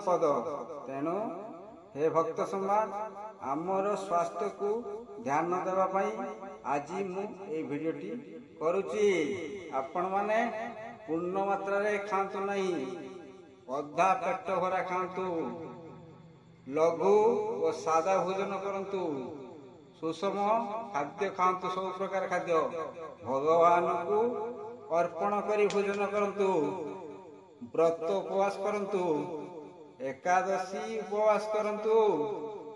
संपद। तेणु हे भक्त समाज, आमर स्वास्थ्य को ध्यान देवाई आज मु भिडियोटी करुच्ची। आपण माने पूर्ण मात्रा रे खातु नहीं, अधा पेट भरा खातु, लघु और सादा भोजन करंतु, सुषम खाद्य खातु, सब प्रकार खाद्य भगवान को अर्पण करी भोजन करंतु, व्रत उपवास करंतु, एकादशी उपवास करंतु,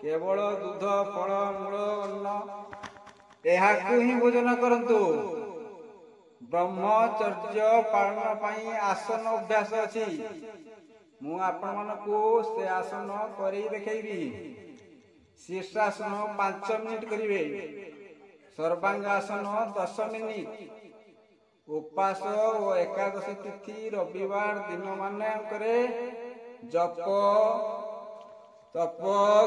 केवल दूध फल मूल अन्न एहाकु ही भोजन करंतु। ब्रह्मचर्य पालन पाई आसन अभ्यास अछि। मु आपण मानकु से आसन करी देखैबी। शीर्षासन 5 मिनिट करिवे, सर्वांगासन 10 मिनिट। उपास और एकादशी तिथि रविवार दिन माने करे जप तप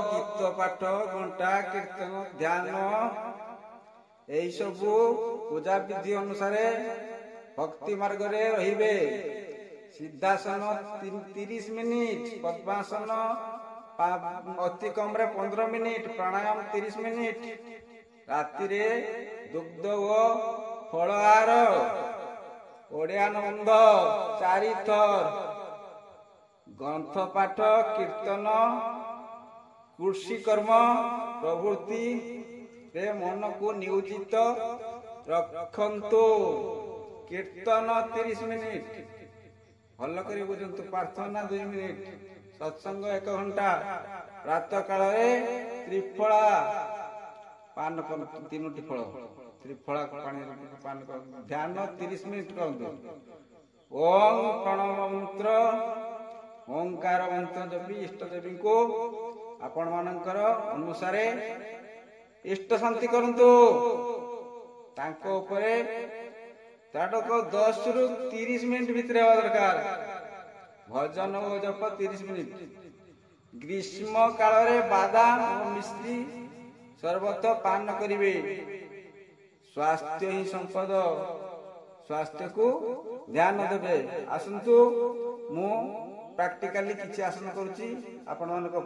गीत पाठ घंटा कीर्तन ध्यान यही सबू पूजा विधि अनुसार भक्ति मार्ग रे रहिबे। सिद्धासन 30 मिनिट, पद्मासन अति कम रे 15 मिनिट, प्राणायाम 30 मिनिट। राति रे दुग्ध व फल आहार, ओडियान बंध 4 थर, ग्रंथ पाठ कीर्तन कृषि कर्म प्रवृत्ति रे मन को नियोजित रखंतु। कीर्तन 30 मिनिट, भल करी बुझंतु। प्रार्थना 2 मिनिट, सत्संग 1 घंटा। प्रातः काल त्रिफला पान 3टी फल, त्रिफला पानी पान कर। ध्यान 30 मिनिट करंतु। ओम प्रणव मंत्र ओंकार मंत्र जपी इष्ट देवी को आपण मानकर अनुसार इष्ट शांति करंतु। तांको उपरे ताडक 10 रु 30 मिनिट भितर हेबा दरकार। भजन और जप 30 मिनिट। ग्रीष्म काल रे बादाम और मिश्री सर्वत पान करिवे। स्वास्थ्य ही संपद, स्वास्थ्य को ध्यान देबे। आसंतु मु प्रैक्टिकली किछि आसन करूची आपण मानको।